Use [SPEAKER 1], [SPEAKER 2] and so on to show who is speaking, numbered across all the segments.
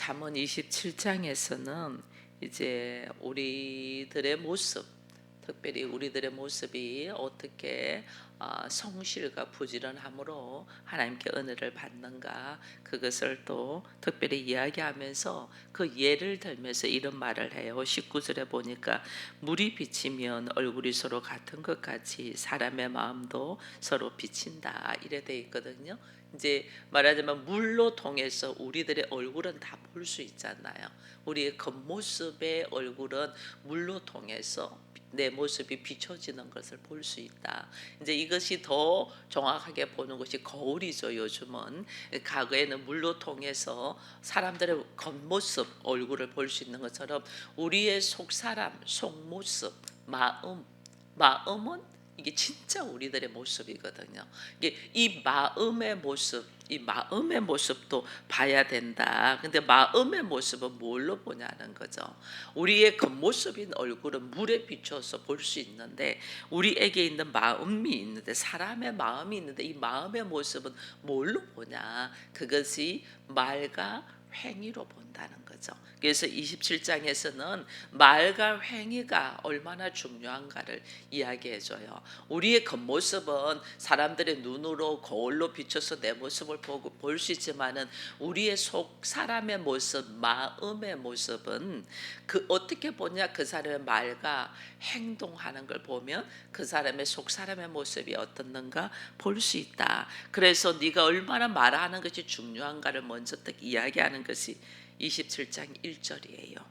[SPEAKER 1] 잠언 27장에서는 이제 우리들의 모습, 특별히 우리들의 모습이 어떻게 성실과 부지런함으로 하나님께 은혜를 받는가, 그것을 또 특별히 이야기하면서 그 예를 들면서 이런 말을 해요. 19절에 보니까 물이 비치면 얼굴이 서로 같은 것 같이 사람의 마음도 서로 비친다, 이래 돼 있거든요. 이제 말하자면 물로 통해서 우리들의 얼굴은 다 볼 수 있잖아요. 우리의 겉모습의 얼굴은 물로 통해서 내 모습이 비춰지는 것을 볼 수 있다. 이제 이것이 더 정확하게 보는 것이 거울이죠. 요즘은 과거에는 물로 통해서 사람들의 겉모습, 얼굴을 볼 수 있는 것처럼 우리의 속사람, 속모습, 마음은 이게 진짜 우리들의 모습이거든요. 이게 이 마음의 모습도 봐야 된다. 근데 마음의 모습은 뭘로 보냐는 거죠. 우리의 겉모습인 얼굴은 물에 비춰서 볼 수 있는데, 우리에게 있는 마음이 있는데, 사람의 마음이 있는데, 이 마음의 모습은 뭘로 보냐? 그것이 말과 행위로 본다는 거죠. 그래서 27장에서는 말과 행위가 얼마나 중요한가를 이야기해줘요. 우리의 겉모습은 사람들의 눈으로 거울로 비춰서 내 모습을 보고 볼 수 있지만은, 우리의 속 사람의 모습, 마음의 모습은 그 어떻게 보냐? 그 사람의 말과 행동하는 걸 보면 그 사람의 속 사람의 모습이 어떻는가 볼 수 있다. 그래서 네가 얼마나 말하는 것이 중요한가를 먼저 딱 이야기하는 것이 27장 1절이에요.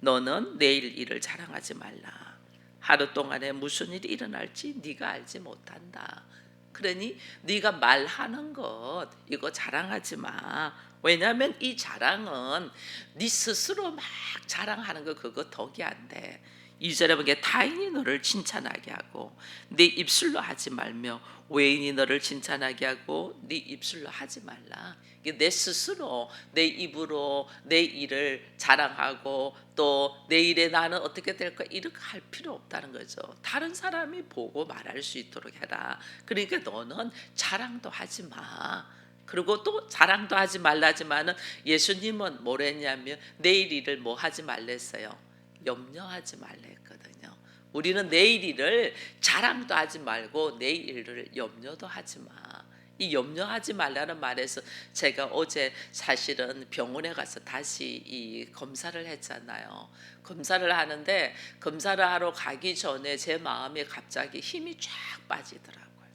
[SPEAKER 1] 너는 내일 일을 자랑하지 말라. 하루 동안에 무슨 일이 일어날지 네가 알지 못한다. 그러니 네가 말하는 것 이거 자랑하지 마. 왜냐하면 이 자랑은 네 스스로 막 자랑하는 거 그거 덕이 안 돼. 2절에 보니까 타인이 너를 칭찬하게 하고 네 입술로 하지 말며 외인이 너를 칭찬하게 하고 네 입술로 하지 말라. 내 스스로 내 입으로 내 일을 자랑하고 또 내 일에 나는 어떻게 될까 이렇게 할 필요 없다는 거죠. 다른 사람이 보고 말할 수 있도록 해라. 그러니까 너는 자랑도 하지 마. 그리고 또 자랑도 하지 말라지만은 예수님은 뭐랬냐면 내일 일을 뭐 하지 말랬어요. 염려하지 말라 했거든요. 우리는 내일 일을 자랑도 하지 말고 내일 일을 염려도 하지 마. 이 염려하지 말라는 말에서 제가 어제 사실은 병원에 가서 다시 이 검사를 했잖아요. 검사를 하는데 검사를 하러 가기 전에 제 마음에 갑자기 힘이 쫙 빠지더라고요.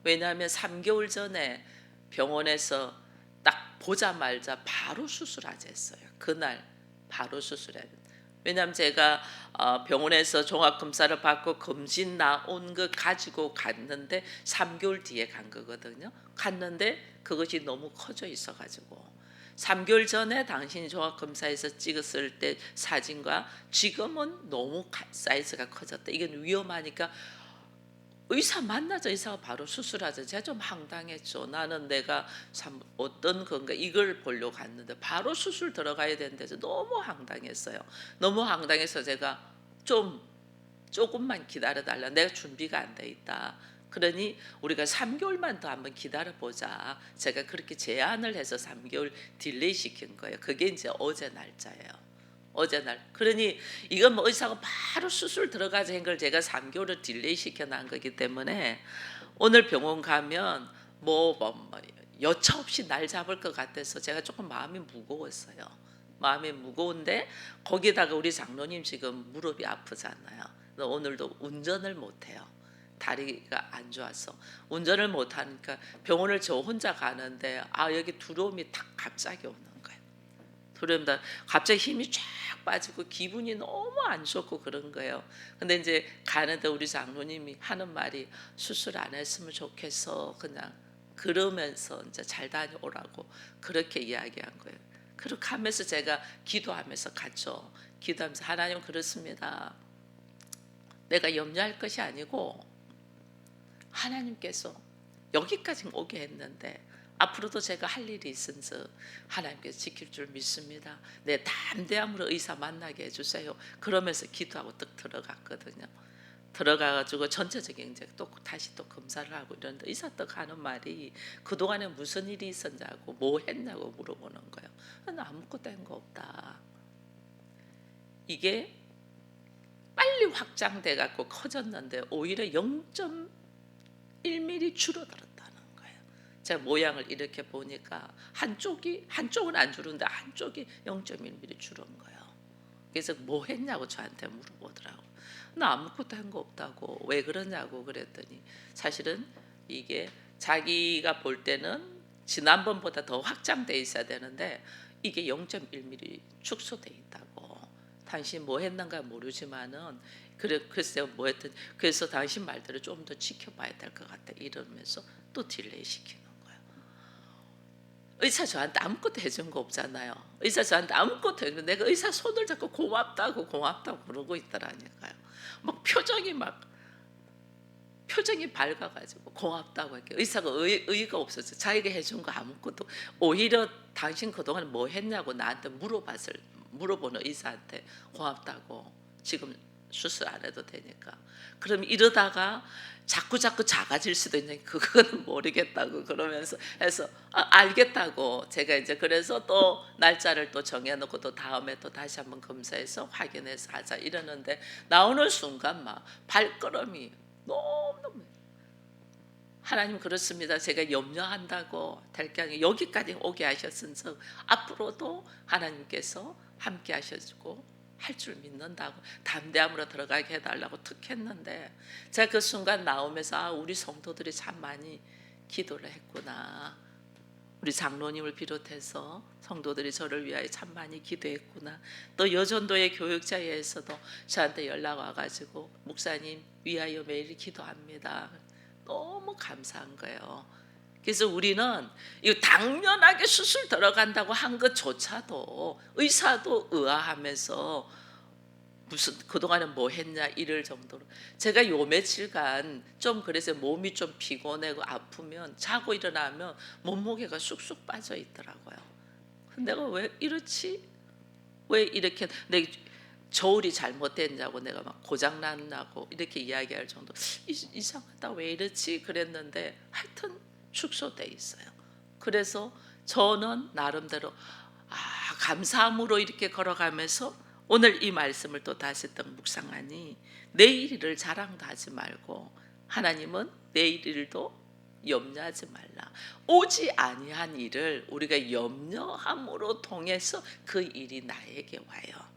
[SPEAKER 1] 왜냐하면 3개월 전에 병원에서 딱 보자마자 바로 수술하자 했어요. 그날 바로 수술해야 돼. 왜냐하면 제가 병원에서 종합검사를 받고 검진 나온 거 가지고 갔는데 3개월 뒤에 간 거거든요. 갔는데 그것이 너무 커져 있어가지고 3개월 전에 당신이 종합검사에서 찍었을 때 사진과 지금은 너무 사이즈가 커졌다. 이건 위험하니까 의사 만나자, 의사가 바로 수술하자. 제가 좀 황당했죠. 나는 내가 어떤 건가 이걸 보려고 갔는데 바로 수술 들어가야 되는데서 너무 황당했어요. 너무 황당해서 제가 조금만 기다려달라. 내가 준비가 안 돼 있다. 그러니 우리가 3개월만 더 한번 기다려보자. 제가 그렇게 제안을 해서 3개월 딜레이 시킨 거예요. 그게 이제 어제 날짜예요. 어제 날. 그러니 이건 뭐 의사가 바로 수술 들어가자 한 걸 제가 3개월을 딜레이 시켜 놓은 거기 때문에 오늘 병원 가면 여차 없이 날 잡을 것 같아서 제가 조금 마음이 무거웠어요. 마음이 무거운데 거기다가 우리 장로님 지금 무릎이 아프잖아요. 오늘도 운전을 못 해요. 다리가 안 좋아서 운전을 못 하니까 병원을 저 혼자 가는데 여기 두려움이 딱 갑자기 오는 거예요. 두려움다 갑자기 힘이 쫙 빠지고 기분이 너무 안 좋고 그런 거예요. 근데 이제 가는데 우리 장로님이 하는 말이 수술 안 했으면 좋겠어. 그냥 그러면서 이제 잘 다녀오라고 그렇게 이야기한 거예요. 그렇게 하면서 제가 기도하면서 갔죠. 기도하면서 하나님 그렇습니다. 내가 염려할 것이 아니고 하나님께서 여기까지 오게 했는데 앞으로도 제가 할 일이 있은즉 하나님께서 지킬 줄 믿습니다. 내 담대함으로 의사 만나게 해주세요. 그러면서 기도하고 딱 들어갔거든요. 들어가가지고 전체적인 이제 또 다시 또 검사를 하고 이러는데 의사떡 하는 말이 그동안에 무슨 일이 있었냐고 뭐 했냐고 물어보는 거예요. 나 아무것도 한 거 없다. 이게 빨리 확장돼 갖고 커졌는데 오히려 0.1mm 줄어들었다는 거예요. 제가 모양을 이렇게 보니까 한쪽은 안 줄었는데 한쪽이 0.1mm 줄은 거예요. 그래서 뭐 했냐고 저한테 물어보더라고. 나 아무것도 한 거 없다고. 왜 그러냐고 그랬더니 사실은 이게 자기가 볼 때는 지난번보다 더 확장돼 있어야 되는데 이게 0.1mm 축소돼 있다고. 당신 뭐 했는가 모르지만은 그래서 뭐 했든 그래서 당신 말대로 좀 더 지켜봐야 될 것 같다 이러면서 또 딜레이 시키는 거예요. 의사 저한테 아무것도 해준 거 없잖아요. 의사 저한테 아무것도 해준 내가 의사 손을 잡고 고맙다고 그러고 있더라니까요. 막 표정이 밝아가지고 고맙다고 할게. 의사가 의의가 없어서 자기가 해준 거 아무것도. 오히려 당신 그동안 뭐 했냐고 나한테 물어보는 의사한테 고맙다고. 지금 수술 안 해도 되니까. 그럼 이러다가 자꾸 작아질 수도 있는 그거는 모르겠다고 그러면서 해서 알겠다고 제가 이제 그래서 또 날짜를 또 정해놓고 또 다음에 또 다시 한번 검사해서 확인해서 하자 이러는데 나오는 순간 막 발걸음이 너무 하나님 그렇습니다. 제가 염려한다고 될 게 아니고 여기까지 오게 하셨으면서 앞으로도 하나님께서 함께 하셔주고 할 줄 믿는다고 담대함으로 들어가게 해달라고 툭 했는데 제가 그 순간 나오면서 우리 성도들이 참 많이 기도를 했구나. 우리 장로님을 비롯해서 성도들이 저를 위하여 참 많이 기도했구나. 또 여전도의 교육자회에서도 저한테 연락 와가지고 목사님 위하여 매일 기도합니다. 너무 감사한 거예요. 그래서 우리는 이거 당연하게 수술 들어간다고 한 것조차도 의사도 의아하면서 무슨 그동안에 뭐 했냐 이럴 정도로 제가 요 며칠간 좀 그래서 몸이 좀 피곤하고 아프면 자고 일어나면 몸무게가 쑥쑥 빠져 있더라고요. 내가 왜 이렇지? 왜 이렇게 내 저울이 잘못됐냐고 내가 막 고장났냐고 이렇게 이야기할 정도 이상하다 왜 이렇지 그랬는데 하여튼 축소돼 있어요. 그래서 저는 나름대로 감사함으로 이렇게 걸어가면서 오늘 이 말씀을 또 다시 또 묵상하니 내일 일을 자랑도 하지 말고 하나님은 내일 일도 염려하지 말라. 오지 아니한 일을 우리가 염려함으로 통해서 그 일이 나에게 와요.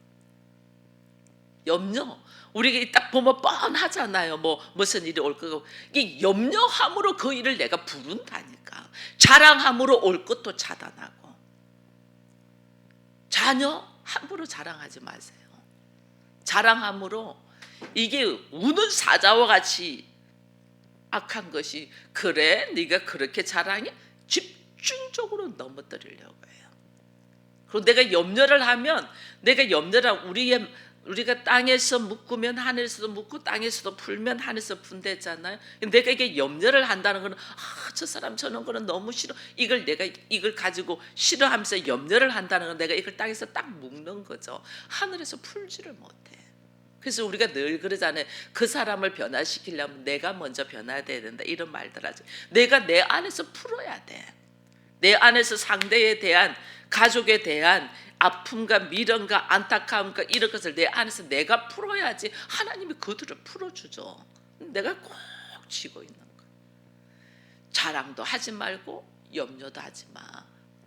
[SPEAKER 1] 염려. 우리가 딱 보면 뻔하잖아요. 뭐 무슨 일이 올 거고. 이게 염려함으로 그 일을 내가 부른다니까. 자랑함으로 올 것도 차단하고. 자녀 함부로 자랑하지 마세요. 자랑함으로 이게 우는 사자와 같이 악한 것이 그래 네가 그렇게 자랑해? 집중적으로 넘어뜨리려고 해요. 그리고 내가 염려를 하면 우리가 땅에서 묶으면 하늘에서도 묶고 땅에서도 풀면 하늘에서 푼댔잖아요. 내가 이게 염려를 한다는 거는 저 사람 저런 거는 너무 싫어. 내가 이걸 가지고 싫어하면서 염려를 한다는 건 내가 이걸 땅에서 딱 묶는 거죠. 하늘에서 풀지를 못해. 그래서 우리가 늘 그러잖아요. 그 사람을 변화시키려면 내가 먼저 변화돼야 된다. 이런 말들 하죠. 내가 내 안에서 풀어야 돼. 내 안에서 상대에 대한 가족에 대한 아픔과 미련과 안타까움과 이런 것을 내 안에서 내가 풀어야지 하나님이 그들을 풀어주죠. 내가 꼭 쥐고 있는 거예요. 자랑도 하지 말고 염려도 하지 마.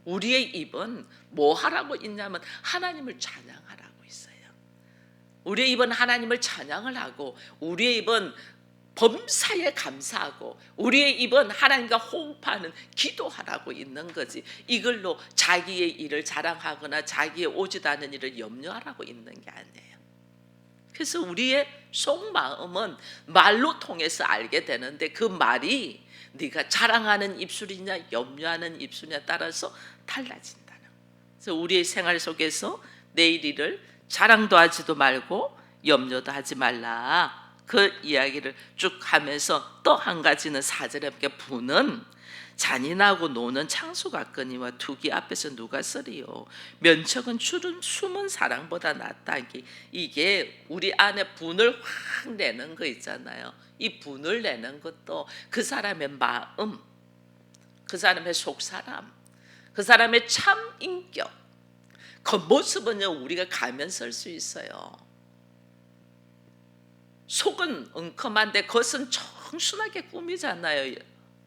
[SPEAKER 1] 우리의 입은 뭐 하라고 있냐면 하나님을 찬양하라고 있어요. 우리의 입은 하나님을 찬양을 하고 우리의 입은 범사에 감사하고 우리의 입은 하나님과 호흡하는 기도하라고 있는 거지 이걸로 자기의 일을 자랑하거나 자기의 오지도 않은 일을 염려하라고 있는 게 아니에요. 그래서 우리의 속마음은 말로 통해서 알게 되는데 그 말이 네가 자랑하는 입술이냐 염려하는 입술이냐에 따라서 달라진다는 거예요. 그래서 우리의 생활 속에서 내일 일을 자랑도 하지도 말고 염려도 하지 말라. 그 이야기를 쭉 하면서 또 한 가지는 4절에 부는 잔인하고 노는 창수 같거니와 투기 앞에서 누가 서리요. 면척은 추른 숨은 사랑보다 낫다. 이게 우리 안에 분을 확 내는 거 있잖아요. 이 분을 내는 것도 그 사람의 마음, 그 사람의 속사람, 그 사람의 참 인격, 그 모습은요 우리가 가면 쓸 수 있어요. 속은 엉큼한데 겉은 청순하게 꾸미잖아요.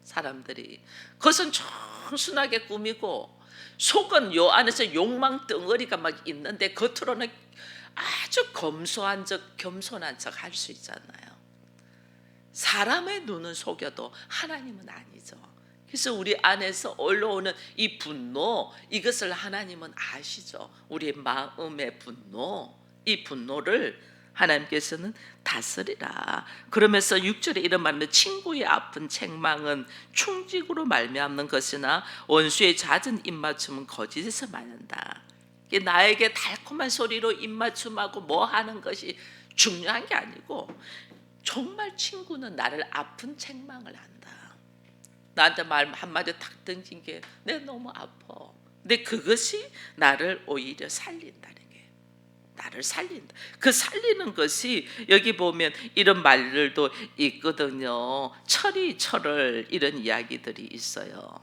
[SPEAKER 1] 사람들이 겉은 청순하게 꾸미고 속은 요 안에서 욕망 덩어리가 막 있는데 겉으로는 아주 검소한 척 겸손한 척 할 수 있잖아요. 사람의 눈은 속여도 하나님은 아니죠. 그래서 우리 안에서 올라오는 이 분노, 이것을 하나님은 아시죠. 우리의 마음의 분노, 이 분노를 하나님께서는 다스리라. 그러면서 6절에 이런 말입니다. 친구의 아픈 책망은 충직으로 말미암는 것이나 원수의 잦은 입맞춤은 거짓에서 말한다. 나에게 달콤한 소리로 입맞춤하고 뭐 하는 것이 중요한 게 아니고, 정말 친구는 나를 아픈 책망을 한다. 나한테 말 한마디 탁 던진 게 내가 너무 아파. 근데 그것이 나를 오히려 살린다는 게, 나를 살린다. 그 살리는 것이 여기 보면 이런 말들도 있거든요. 철이 철을, 이런 이야기들이 있어요.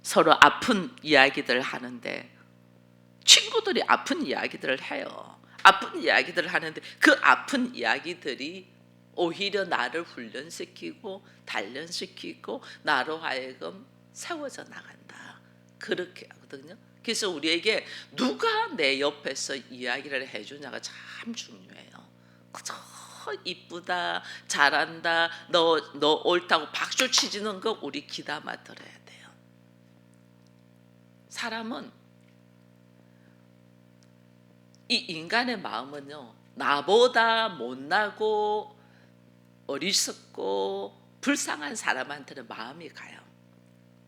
[SPEAKER 1] 서로 아픈 이야기들 하는데, 친구들이 아픈 이야기들을 해요. 아픈 이야기들을 하는데 그 아픈 이야기들이 오히려 나를 훈련시키고 단련시키고 나로 하여금 세워져 나간다. 그렇게 하거든요. 그래서 우리에게 누가 내 옆에서 이야기를 해주냐가 참 중요해요. 그저 이쁘다, 잘한다, 너 옳다고 박수 치지는 거 우리 귀담아 들어야 돼요. 사람은, 이 인간의 마음은요, 나보다 못나고 어리석고 불쌍한 사람한테는 마음이 가요.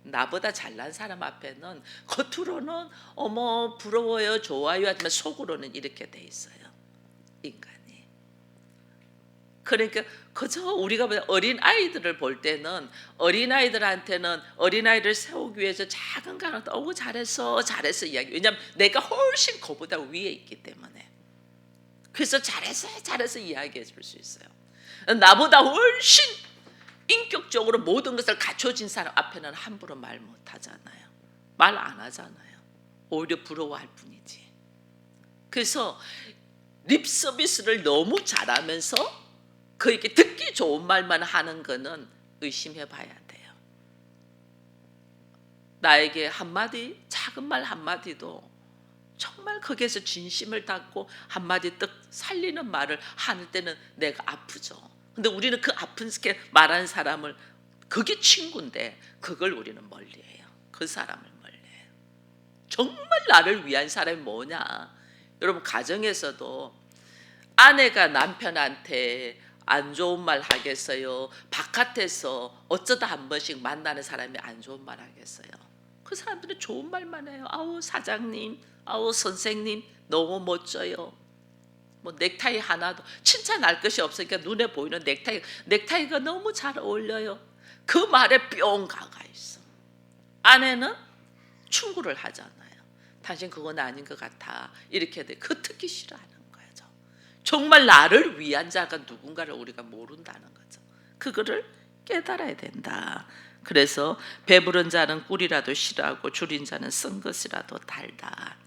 [SPEAKER 1] 나보다 잘난 사람 앞에는 겉으로는 어머 부러워요, 좋아요 하지만 속으로는 이렇게 돼 있어요, 인간이. 그러니까 그저 우리가 어린 아이들을 볼 때는, 어린 아이들한테는 어린 아이를 세우기 위해서 작은 가락도 어우 잘했어 잘했어 이야기. 왜냐하면 내가 훨씬 그보다 위에 있기 때문에. 그래서 잘했어 잘했어 이야기해 줄 수 있어요. 나보다 훨씬 인격적으로 모든 것을 갖춰진 사람 앞에는 함부로 말 못하잖아요. 말 안 하잖아요. 오히려 부러워할 뿐이지. 그래서 립 서비스를 너무 잘하면서 그에게 듣기 좋은 말만 하는 거는 의심해 봐야 돼요. 나에게 한마디, 작은 말 한마디도 정말 거기에서 진심을 담고 한마디 떡 살리는 말을 하는 때는 내가 아프죠. 근데 우리는 그 아픈 말하는 사람을, 그게 친구인데 그걸 우리는 멀리해요. 그 사람을 멀리해요. 정말 나를 위한 사람이 뭐냐. 여러분, 가정에서도 아내가 남편한테 안 좋은 말 하겠어요? 바깥에서 어쩌다 한 번씩 만나는 사람이 안 좋은 말 하겠어요? 그 사람들은 좋은 말만 해요. 아우 사장님, 아우 선생님 너무 멋져요. 뭐 넥타이 하나도 칭찬할 것이 없으니까 눈에 보이는 넥타이가 너무 잘 어울려요. 그 말에 뿅 가가 있어. 아내는 충고를 하잖아요. 당신 그건 아닌 것 같아. 이렇게 돼. 그 듣기 싫어하는 거죠. 정말 나를 위한 자가 누군가를 우리가 모른다는 거죠. 그거를 깨달아야 된다. 그래서 배부른 자는 꿀이라도 싫어하고 줄인 자는 쓴 것이라도 달다.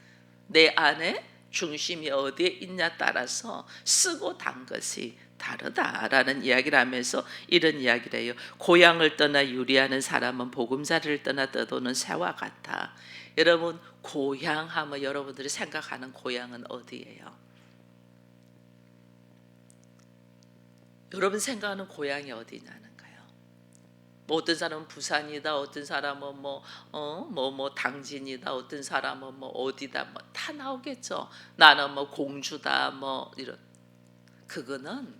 [SPEAKER 1] 내 안에 중심이 어디에 있냐 따라서 쓰고 단 것이 다르다라는 이야기를 하면서 이런 이야기를 해요. 고향을 떠나 유리하는 사람은 보금자리를 떠나 떠도는 새와 같아. 여러분, 고향하면 여러분들이 생각하는 고향은 어디예요? 여러분 생각하는 고향이 어디냐는 거예요. 뭐 어떤 사람은 부산이다, 어떤 사람은 뭐 당진이다, 어떤 사람은 뭐 어디다, 뭐 다 나오겠죠. 나는 뭐 공주다, 뭐 이런. 그거는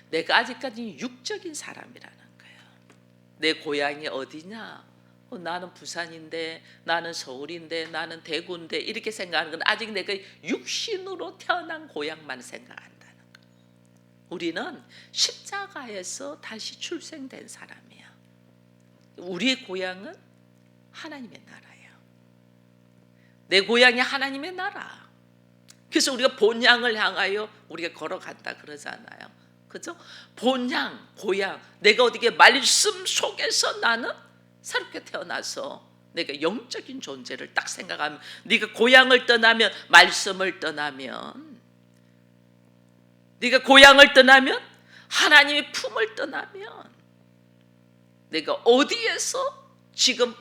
[SPEAKER 1] 내가 아직까지 육적인 사람이라는 거예요. 내 고향이 어디냐? 나는 부산인데, 나는 서울인데, 나는 대구인데 이렇게 생각하는 건 아직 내가 육신으로 태어난 고향만 생각한다는 거예요. 우리는 십자가에서 다시 출생된 사람이야. 우리의 고향은 하나님의 나라예요. 내 고향이 하나님의 나라. 그래서 우리가 본향을 향하여 우리가 걸어간다 그러잖아요. 그죠? 본향, 고향. 내가 어디게 말씀 속에서 나는 새롭게 태어나서 내가 영적인 존재를 딱 생각하면, 네가 고향을 떠나면, 말씀을 떠나면, 네가 고향을 떠나면, 하나님의 품을 떠나면, 내가 어디에서 지금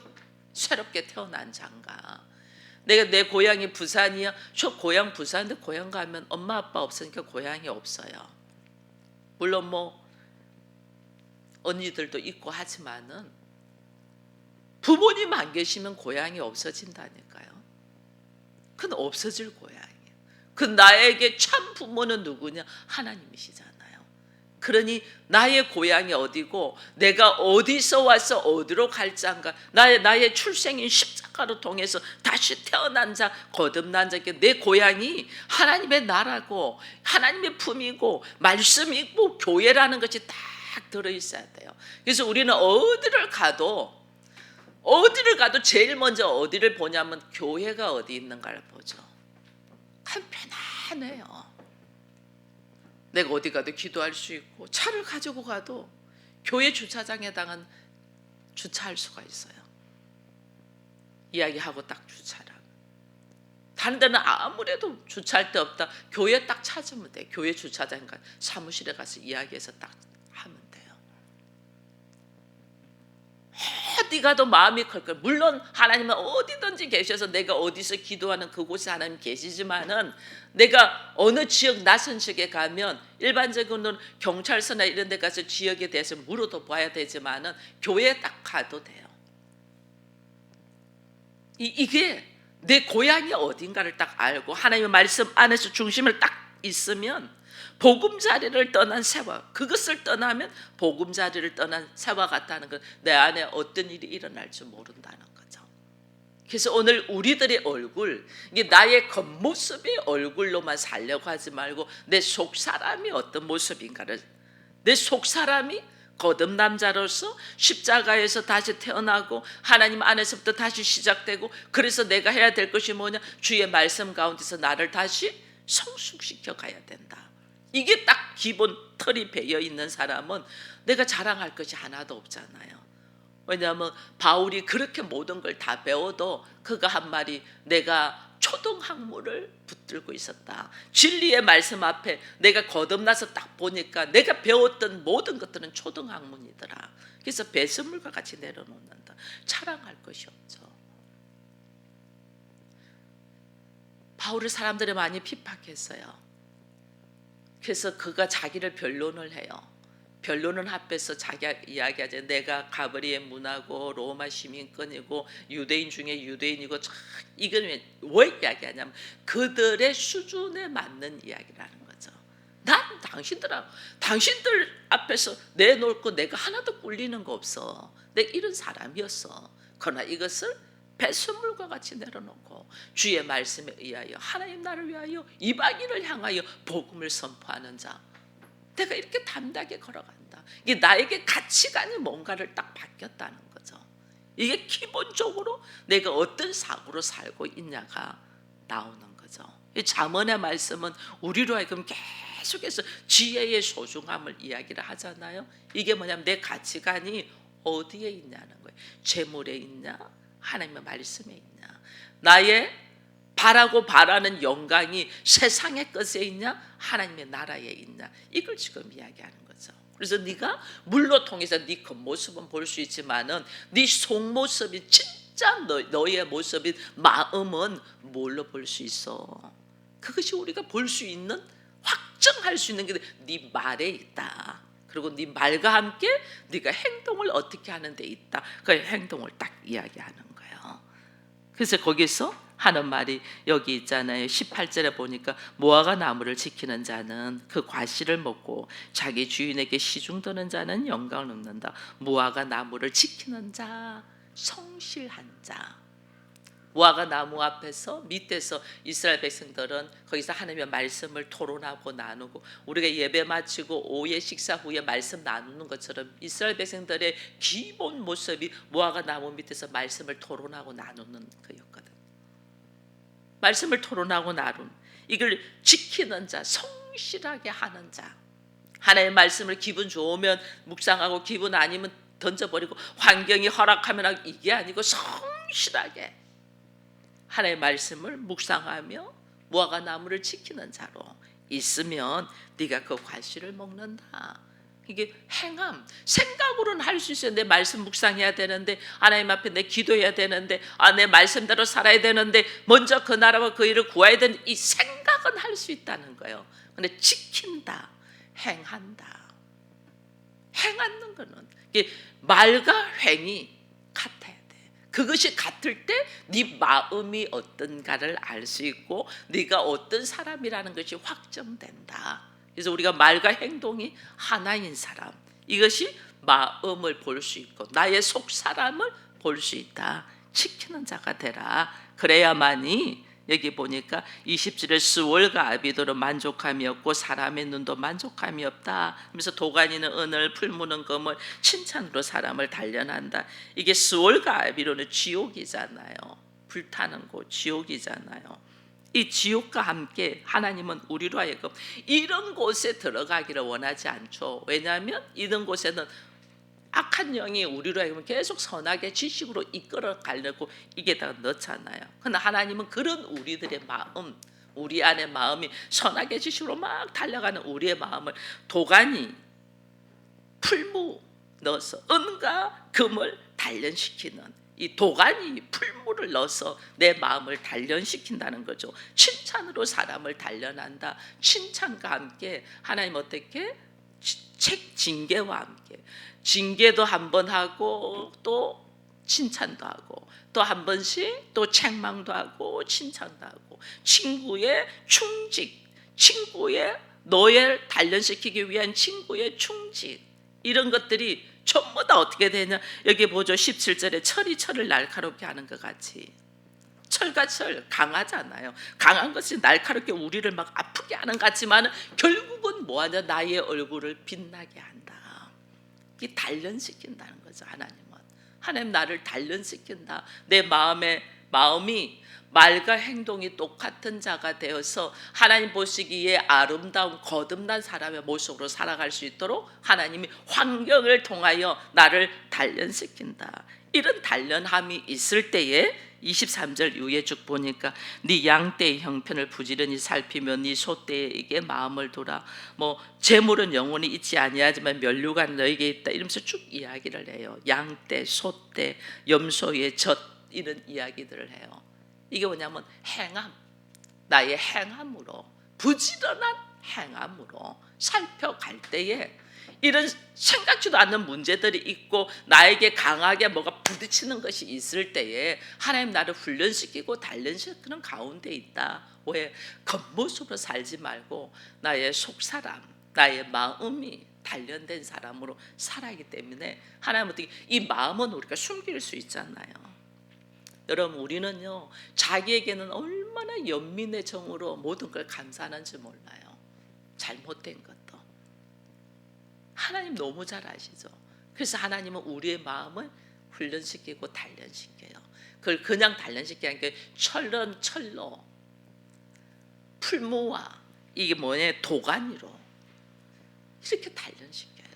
[SPEAKER 1] 새롭게 태어난 자인가? 내가 내 고향이 부산이야. 저 고향 부산인데 고향 가면 엄마 아빠 없으니까 고향이 없어요. 물론 뭐 언니들도 있고 하지만은 부모님 안 계시면 고향이 없어진다니까요. 그건 없어질 고향이에요. 그 나에게 참 부모는 누구냐? 하나님이시잖아요. 그러니 나의 고향이 어디고 내가 어디서 와서 어디로 갈 자인가, 나의 출생인 십자가로 통해서 다시 태어난 자, 거듭난 자께 내 고향이 하나님의 나라고 하나님의 품이고 말씀이고 교회라는 것이 딱 들어있어야 돼요. 그래서 우리는 어디를 가도 제일 먼저 어디를 보냐면 교회가 어디 있는가를 보죠. 참 편안해요. 내가 어디 가도 기도할 수 있고, 차를 가지고 가도 교회 주차장에다가 주차할 수가 있어요. 이야기하고 딱 주차라. 다른 데는 아무래도 주차할 데 없다. 교회 딱 찾으면 돼. 교회 주차장인가 사무실에 가서 이야기해서 딱 하면 돼요. 어디 가도 마음이 클 거예요. 물론 하나님은 어디든지 계셔서 내가 어디서 기도하는 그곳에 하나님 계시지만은, 내가 어느 지역 낯선 지역에 가면 일반적으로는 경찰서나 이런 데 가서 지역에 대해서 물어도 봐야 되지만은 교회에 딱 가도 돼요. 이게 내 고향이 어딘가를 딱 알고 하나님의 말씀 안에서 중심을 딱 있으면, 보금자리를 떠난 새와, 그것을 떠나면 보금자리를 떠난 새와 같다는 건 내 안에 어떤 일이 일어날 줄 모른다는 거죠. 그래서 오늘 우리들의 얼굴, 이게 나의 겉모습의 얼굴로만 살려고 하지 말고 내 속사람이 어떤 모습인가를, 내 속사람이 거듭난 자로서 십자가에서 다시 태어나고 하나님 안에서부터 다시 시작되고, 그래서 내가 해야 될 것이 뭐냐? 주의 말씀 가운데서 나를 다시 성숙시켜 가야 된다. 이게 딱 기본 틀이 배어 있는 사람은 내가 자랑할 것이 하나도 없잖아요. 왜냐하면 바울이 그렇게 모든 걸 다 배워도 그가 한 말이, 내가 초등학문을 붙들고 있었다. 진리의 말씀 앞에 내가 거듭나서 딱 보니까 내가 배웠던 모든 것들은 초등학문이더라. 그래서 배설물과 같이 내려놓는다. 자랑할 것이 없죠. 바울을 사람들이 많이 핍박했어요. 그래서 그가 자기를 변론을 해요. 변론은 앞에서 자기가 이야기하죠. 내가 가브리의 문하고 로마 시민권이고 유대인 중에 유대인이고, 이건 왜 이야기하냐면 그들의 수준에 맞는 이야기라는 거죠. 난 당신들 앞에서 내놓고 내가 하나도 꿀리는 거 없어. 내가 이런 사람이었어. 그러나 이것을 배설물과 같이 내려놓고 주의 말씀에 의하여 하나님 나를 위하여 이방인을 향하여 복음을 선포하는 자, 내가 이렇게 담대하게 걸어간다. 이게 나에게 가치관이 뭔가를 딱 바뀌었다는 거죠. 이게 기본적으로 내가 어떤 사고로 살고 있냐가 나오는 거죠. 이 잠언의 말씀은 우리로 하여금 계속해서 지혜의 소중함을 이야기를 하잖아요. 이게 뭐냐면 내 가치관이 어디에 있냐는 거예요. 재물에 있냐? 하나님의 말씀에 있냐? 나의 바라는 영광이 세상의 것에 있냐? 하나님의 나라에 있냐? 이걸 지금 이야기하는 거죠. 그래서 네가 물로 통해서 네 겉모습은 볼 수 있지만은 네 속모습이 진짜 너의 모습인 마음은 뭘로 볼 수 있어? 그것이 우리가 볼 수 있는, 확정할 수 있는 게 네 말에 있다. 그리고 네 말과 함께 네가 행동을 어떻게 하는 데 있다. 그 행동을 딱 이야기하는 거예요. 그래서 거기서 하는 말이 여기 있잖아요. 18절에 보니까 무화과 나무를 지키는 자는 그 과실을 먹고 자기 주인에게 시중드는 자는 영광을 얻는다. 무화과 나무를 지키는 자, 성실한 자. 무화과 나무 앞에서 밑에서 이스라엘 백성들은 거기서 하나님의 말씀을 토론하고 나누고, 우리가 예배 마치고 오후에 식사 후에 말씀 나누는 것처럼 이스라엘 백성들의 기본 모습이 무화과 나무 밑에서 말씀을 토론하고 나누는 거였거든. 말씀을 토론하고 나누는, 이걸 지키는 자, 성실하게 하는 자. 하나님의 말씀을 기분 좋으면 묵상하고 기분 아니면 던져버리고 환경이 허락하면 이게 아니고 성실하게 하나님의 말씀을 묵상하며 무화과 나무를 지키는 자로 있으면 네가 그 과실을 먹는다. 이게 행함, 생각으로는 할 수 있어요. 내 말씀 묵상해야 되는데, 하나님 앞에 내 기도해야 되는데, 내 말씀대로 살아야 되는데, 먼저 그 나라와 그 일을 구해야 되는 이 생각은 할 수 있다는 거예요. 근데 지킨다, 행한다. 행하는 거는 이게 말과 행이 같아야 돼. 그것이 같을 때 네 마음이 어떤가를 알 수 있고 네가 어떤 사람이라는 것이 확정된다. 그래서 우리가 말과 행동이 하나인 사람, 이것이 마음을 볼 수 있고 나의 속 사람을 볼 수 있다. 지키는 자가 되라. 그래야만이, 여기 보니까 20절에 스월과 아비도는 만족함이 없고 사람의 눈도 만족함이 없다 하면서 도가니는 은을, 풀무는 금을, 칭찬으로 사람을 단련한다. 이게 스월과 아비도는 지옥이잖아요. 불타는 곳, 지옥이잖아요. 이 지옥과 함께 하나님은 우리로 하여금 이런 곳에 들어가기를 원하지 않죠. 왜냐하면 이런 곳에는 악한 영이 우리로 하여금 계속 선하게 지식으로 이끌어 가려고 이게 다 넣잖아요. 그러나 하나님은 그런 우리들의 마음, 우리 안의 마음이 선하게 지식으로 막 달려가는 우리의 마음을 도가니, 풀무 넣어서 은과 금을 단련시키는, 이 도가니, 풀무를 넣어서 내 마음을 단련시킨다는 거죠. 칭찬으로 사람을 단련한다. 칭찬과 함께 하나님 어떻게? 징계와 함께, 징계도 한 번 하고 또 칭찬도 하고 또 한 번씩 또 책망도 하고 칭찬도 하고, 친구의 충직, 친구의 너를 단련시키기 위한 친구의 충직, 이런 것들이 전부 다 어떻게 되냐, 여기 보죠. 17절에 철이 철을 날카롭게 하는 것 같이, 철과 철 강하잖아요. 강한 것이 날카롭게 우리를 막 아프게 하는 것 같지만 결국은 뭐하냐, 나의 얼굴을 빛나게 한다. 이게 단련시킨다는 거죠. 하나님 나를 단련시킨다. 내 마음이 말과 행동이 똑같은 자가 되어서 하나님 보시기에 아름다운 거듭난 사람의 모습으로 살아갈 수 있도록 하나님이 환경을 통하여 나를 단련시킨다. 이런 단련함이 있을 때에 23절 이후에 쭉 보니까 네 양떼의 형편을 부지런히 살피며 네 소떼에게 마음을 두라. 뭐 재물은 영원히 있지 아니하지만 면류관 너에게 있다, 이러면서 쭉 이야기를 해요. 양떼, 소떼, 염소의 젖, 이런 이야기들을 해요. 이게 뭐냐면 행함, 나의 행함으로, 부지런한 행함으로 살펴갈 때에 이런 생각지도 않는 문제들이 있고 나에게 강하게 뭐가 부딪히는 것이 있을 때에 하나님 나를 훈련시키고 단련시키는 가운데 있다. 왜? 겉모습으로 살지 말고 나의 속사람, 나의 마음이 단련된 사람으로 살아가기 때문에 하나님 어떻게, 이 마음은 우리가 숨길 수 있잖아요. 여러분, 우리는요 자기에게는 얼마나 연민의 정으로 모든 걸 감사하는지 몰라요. 잘못된 것도 하나님 너무 잘 아시죠. 그래서 하나님은 우리의 마음을 훈련시키고 단련시켜요. 그걸 그냥 단련시키는 게 철로, 풀무와 이게 뭐냐, 도가니로 이렇게 단련시켜요.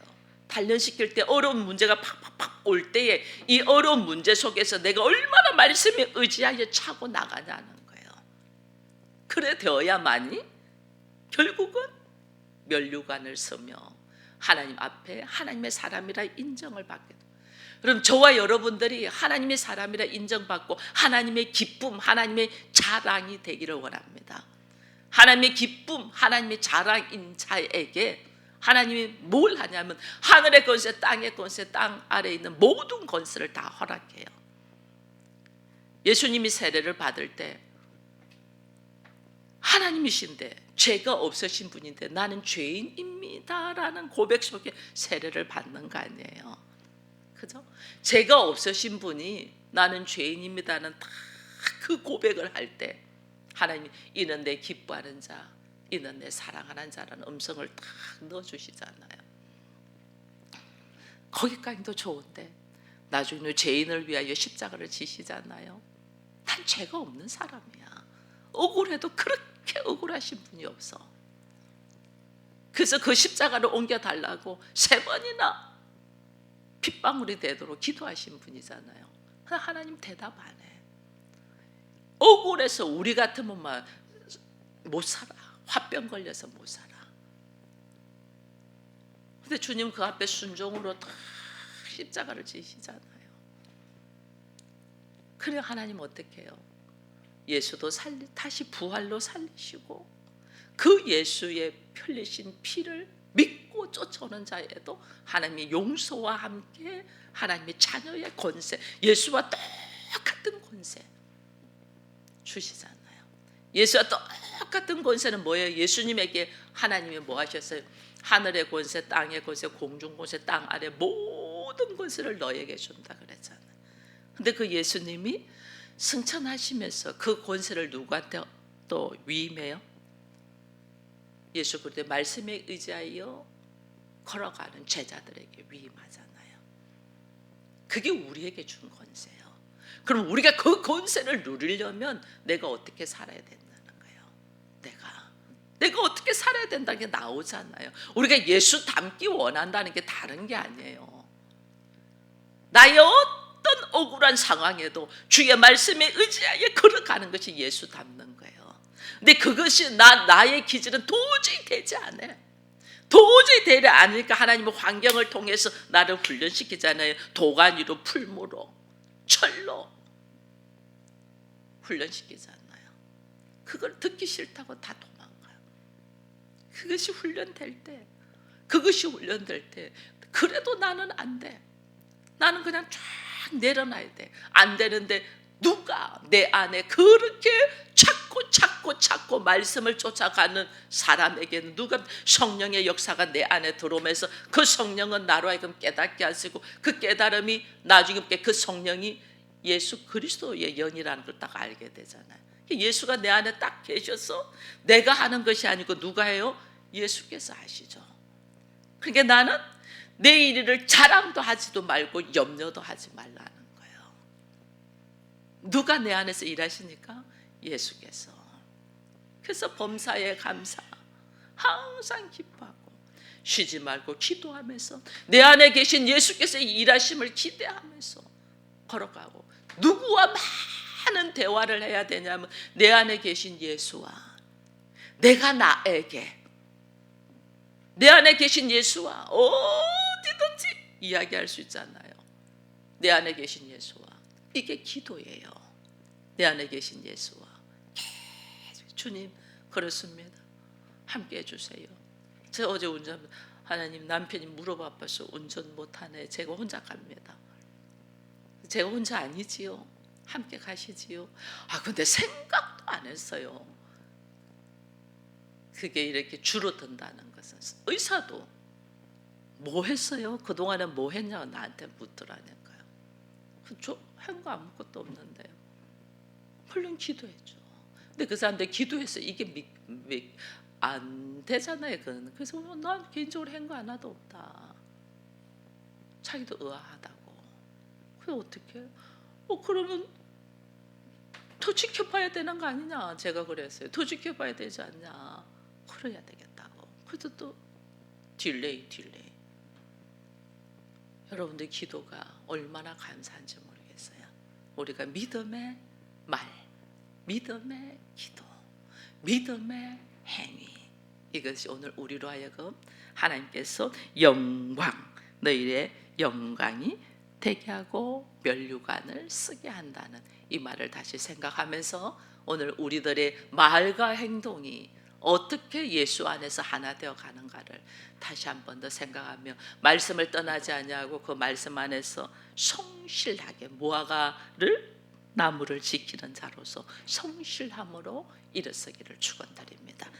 [SPEAKER 1] 단련시킬 때 어려운 문제가 팍팍팍 올 때에 이 어려운 문제 속에서 내가 얼마나 말씀에 의지하여 차고 나가냐는 거예요. 그래 되어야만이 결국은 면류관을 서며 하나님 앞에 하나님의 사람이라 인정을 받게 됩니다. 그럼 저와 여러분들이 하나님의 사람이라 인정받고 하나님의 기쁨, 하나님의 자랑이 되기를 원합니다. 하나님의 기쁨, 하나님의 자랑인 자에게 하나님이 뭘 하냐면 하늘의 권세, 땅의 권세, 땅 아래에 있는 모든 권세를 다 허락해요. 예수님이 세례를 받을 때 하나님이신데 죄가 없으신 분인데 나는 죄인입니다라는 고백 속에 세례를 받는 거 아니에요. 그죠? 죄가 없으신 분이 나는 죄인입니다는 다 그 고백을 할 때 하나님이 이는 내 기뻐하는 자, 이는 내 사랑하는 자라는 음성을 딱 넣어주시잖아요. 거기까지도 좋은데 나중에 죄인을 위하여 십자가를 지시잖아요. 난 죄가 없는 사람이야. 억울해도 그렇게 억울하신 분이 없어. 그래서 그 십자가를 옮겨달라고 3번이나 핏방울이 되도록 기도하신 분이잖아요. 그러나 하나님 대답 안 해. 억울해서 우리 같으면 막 못 살아. 화병 걸려서 못 살아. 근데 주님 그 앞에 순종으로 다 십자가를 지시잖아요. 그래 하나님 어떻게 해요? 예수도 다시 부활로 살리시고 그 예수의 흘리신 피를 믿고 쫓아오는 자에도 하나님의 용서와 함께 하나님의 자녀의 권세, 예수와 똑같은 권세 주시잖아요. 예수와 똑같은 권세는 뭐예요? 예수님에게 하나님이 뭐 하셨어요? 하늘의 권세, 땅의 권세, 공중 권세, 땅 아래 모든 권세를 너에게 준다 그랬잖아요. 근데 그 예수님이 승천하시면서 그 권세를 누구한테 또 위임해요? 예수 그리스도의 말씀에 의지하여 걸어가는 제자들에게 위임하잖아요. 그게 우리에게 준 권세예요. 그럼 우리가 그 권세를 누리려면 내가 어떻게 살아야 된다는 거예요. 내가 어떻게 살아야 된다는 게 나오잖아요. 우리가 예수 닮기 원한다는 게 다른 게 아니에요. 나의 어떤 억울한 상황에도 주의 말씀에 의지하여 걸어가는 것이 예수 닮는 거예요. 근데 그것이 나의 기질은 도저히 되지 않아. 도저히 되지 않으니까 하나님은 환경을 통해서 나를 훈련시키잖아요. 도가니로, 풀무로, 철로 훈련시키잖아요. 그걸 듣기 싫다고 다 도망가요. 그것이 훈련될 때 그래도 나는 안 돼. 나는 그냥 쫙 내려놔야 돼. 안 되는데 누가 내 안에 그렇게 찾고 말씀을 쫓아가는 사람에게는 누가 성령의 역사가 내 안에 들어오면서 그 성령은 나로 하여금 깨닫게 하시고 그 깨달음이 나중에 그 성령이 예수 그리스도의 영이라는 걸 딱 알게 되잖아요. 예수가 내 안에 딱 계셔서 내가 하는 것이 아니고 누가 해요? 예수께서 하시죠. 그러니까 나는 내 일을 자랑도 하지도 말고 염려도 하지 말라는 거예요. 누가 내 안에서 일하시니까? 예수께서. 그래서 범사에 감사, 항상 기뻐하고 쉬지 말고 기도하면서 내 안에 계신 예수께서의 일하심을 기대하면서 걸어가고, 누구와 많은 대화를 해야 되냐면 내 안에 계신 예수와 내가 나에게, 내 안에 계신 예수와 어디든지 이야기할 수 있잖아요. 내 안에 계신 예수와, 이게 기도예요. 내 안에 계신 예수와 주님 그렇습니다. 함께 해주세요. 제가 어제 하나님 남편이 무릎 아파서 운전 못하네. 제가 혼자 갑니다. 제가 혼자 아니지요. 함께 가시지요. 근데 생각도 안 했어요. 그게 이렇게 줄어든다는 것은. 의사도 뭐 했어요? 그동안에 뭐 했냐고 나한테 묻더라니까요. 저 한 거 아무것도 없는데요. 물론 기도했죠. 근데 그 사람들 기도해서 이게 안 되잖아요. 그래서 난 개인적으로 한 거 하나도 없다. 자기도 의아하다고. 그래 어떻게? 그러면 더 지켜봐야 되는 거 아니냐? 제가 그랬어요. 더 지켜봐야 되지 않냐? 그래야 되겠다고. 그래도 또 딜레이. 여러분들 기도가 얼마나 감사한지 모르겠어요. 우리가 믿음의 말, 믿음의 기도, 믿음의 행위, 이것이 오늘 우리로 하여금 하나님께서 영광, 너희의 영광이 되게 하고 면류관을 쓰게 한다는 이 말을 다시 생각하면서 오늘 우리들의 말과 행동이 어떻게 예수 안에서 하나 되어 가는가를 다시 한 번 더 생각하며 말씀을 떠나지 아니하고 그 말씀 안에서 성실하게 무화과를 나무를 지키는 자로서 성실함으로 일어서기를 축원드립니다.